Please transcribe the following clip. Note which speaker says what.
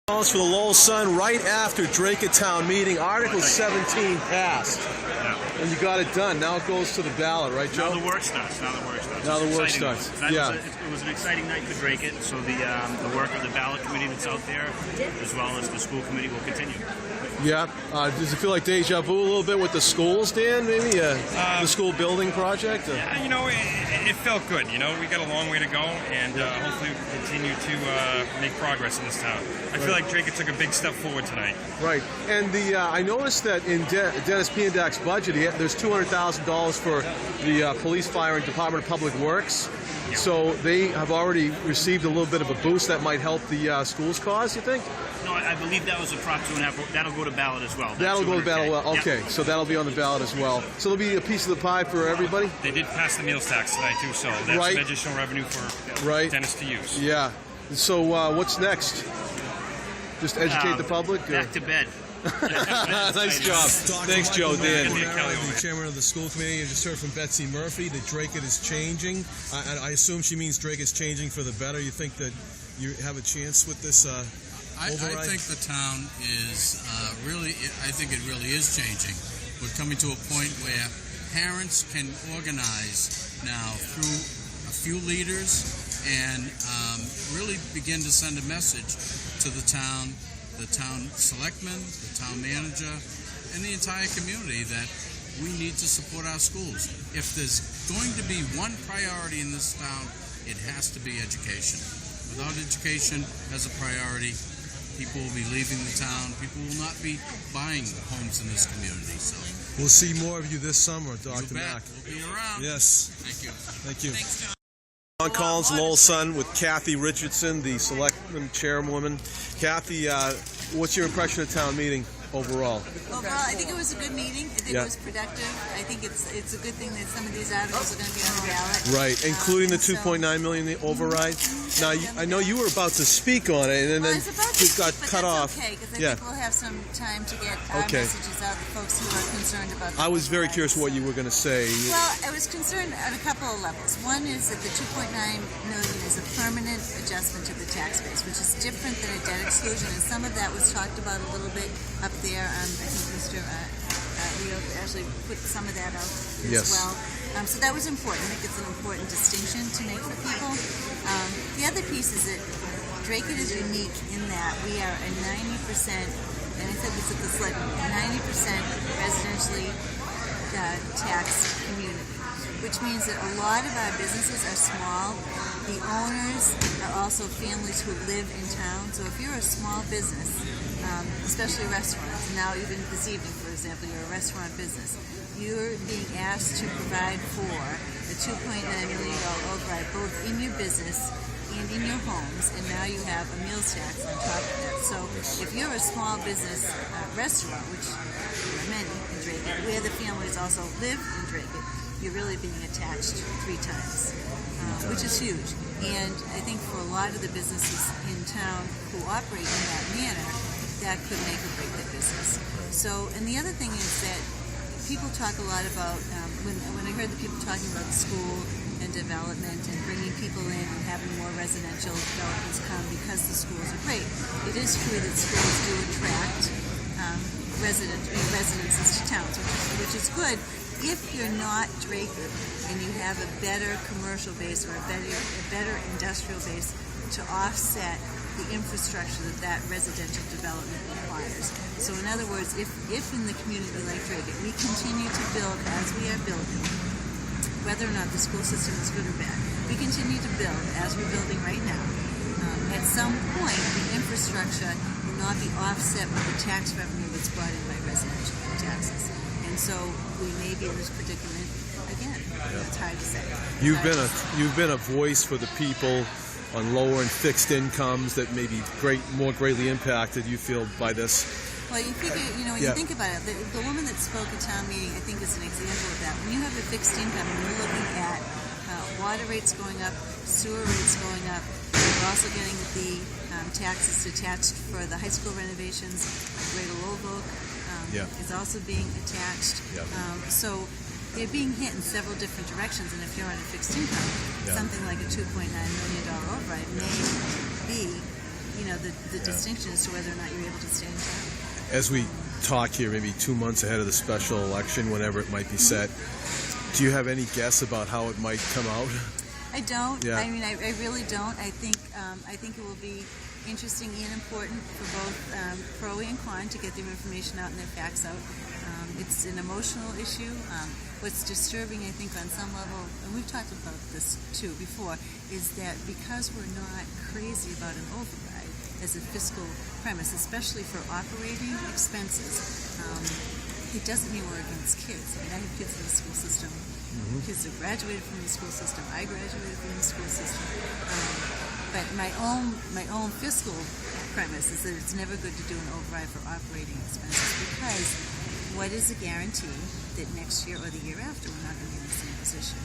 Speaker 1: Calls for the Lowell Sun right after Dracut town meeting. Article 17 passed.
Speaker 2: Yeah.
Speaker 1: And you got it done. Now it goes to the ballot, right, Joe?
Speaker 2: Now the work starts.
Speaker 1: Now the work starts. Yeah.
Speaker 2: It was an exciting night for Dracut, so the work of the ballot committee that's out there, as well as the school committee, will continue.
Speaker 1: Yeah. Does it feel like deja vu a little bit with the schools, Dan, maybe? The school building project?
Speaker 3: Yeah, it felt good. We got a long way to go, and hopefully we can continue to make progress in this town. I feel like Dracut took a big step forward tonight.
Speaker 1: Right. And I noticed that in Dennis Piendak's budget, there's $200,000 for the police, fire, and Department of Public Works.
Speaker 3: Yeah.
Speaker 1: So they have already received a little bit of a boost that might help the schools cause, you think?
Speaker 2: No, I believe that was a Prop 2.5. That'll go to ballot as well.
Speaker 1: That'll go to ballot. Well, okay,
Speaker 2: Yep.
Speaker 1: so that'll be on the ballot as well. So there'll be a piece of the pie for everybody?
Speaker 3: They did pass the meals tax tonight, too, so that's
Speaker 1: Right.
Speaker 3: some additional revenue for Dennis to use.
Speaker 1: Yeah. So what's next? Just educate the public?
Speaker 2: Back to bed.
Speaker 1: Nice job. Thanks, Joe. Dan.
Speaker 4: The chairman of the school committee. You just heard from Betsy Murphy that Dracut is changing. I assume she means Dracut's changing for the better. You think that you have a chance with this
Speaker 5: I think the town is I think it really is changing. We're coming to a point where parents can organize now through a few leaders and really begin to send a message to the town selectmen, the town manager, and the entire community that we need to support our schools. If there's going to be one priority in this town, it has to be education. Without education as a priority, people will be leaving the town. People will not be buying homes in this community. So
Speaker 4: we'll see more of you this summer, Dr. Mack.
Speaker 5: We'll be around.
Speaker 4: Yes.
Speaker 5: Thank you.
Speaker 4: Thank you.
Speaker 5: Thanks, John.
Speaker 1: John Collins, Lowell Sun, with Kathy Richardson, the selectman chairwoman. Kathy, what's your impression of town meeting overall?
Speaker 6: Overall, I think it was a good meeting. I think it was productive. I think it's a good thing that some of these articles are going to be on the ballot.
Speaker 1: Right, including the $2.9 million override. Now, I know you were about to speak on it, and then it got cut off.
Speaker 6: Okay, because I think we'll have some time to get our messages out to folks who are concerned about.
Speaker 1: I was very curious what you were going to say.
Speaker 6: Well, I was concerned on a couple of levels. One is that the $2.9 million is a permanent adjustment to the tax base, which is different than a debt exclusion, and some of that was talked about a little bit up there. I think Mr. Leo actually put some of that out as well. So that was important. I think it's an important distinction to make for people. The other piece is that Dracut is unique in that we are a 90%, and I said this at the select, 90% residentially taxed community, which means that a lot of our businesses are small. The owners are also families who live in town. So if you're a small business, especially restaurants, and now even this evening, for example, you're a restaurant business, you're being asked to provide for a $2.9 million override both in your business and in your homes, and now you have a meals tax on top of that. So if you're a small business restaurant, which there are many in Dracut, where the families also live in Dracut, you're really being attached 3 times, which is huge. And I think for a lot of the businesses in town who operate in that manner, that could make or break their business. So, and the other thing is that people talk a lot about, when I heard the people talking about school and development and bringing people in and having more residential developments come because the schools are great, it is true that schools do attract residences to towns, which is good if you're not Dracut and you have a better commercial base or a better industrial base to offset the infrastructure that residential development requires. So in other words, if in the community like Dracut we continue to build as we are building, whether or not the school system is good or bad, we continue to build as we're building right now, at some point the infrastructure will not be offset with the tax revenue that's brought in by residential taxes. And so we may be in this predicament again. It's hard to say.
Speaker 1: You've been a voice for the people on lower and fixed incomes that may be more greatly impacted, you feel, by this.
Speaker 6: Well, you figure, when you think about it, the woman that spoke at town meeting, I think, is an example of that. When you have a fixed income and you're looking at water rates going up, sewer rates going up, you're also getting the taxes attached for the high school renovations. Greater Oak is also being attached. So they're being hit in several different directions, and if you're on a fixed income, something like a $2.9 million override may be the distinction as to whether or not you're able to stay in town.
Speaker 1: As we talk here, maybe 2 months ahead of the special election, whenever it might be set, do you have any guess about how it might come out?
Speaker 6: I don't.
Speaker 1: Yeah.
Speaker 6: I mean, I really don't. I think it will be interesting and important for both pro and con to get their information out and their facts out. It's an emotional issue. What's disturbing, I think, on some level, and we've talked about this too before, is that because we're not crazy about an override as a fiscal premise, especially for operating expenses, it doesn't mean we're against kids. I mean, I have kids in the school system. Kids that graduated from the school system. I graduated from the school system. But my own fiscal premise is that it's never good to do an override for operating expenses, because what is a guarantee that next year or the year after we're not going to be in the same position?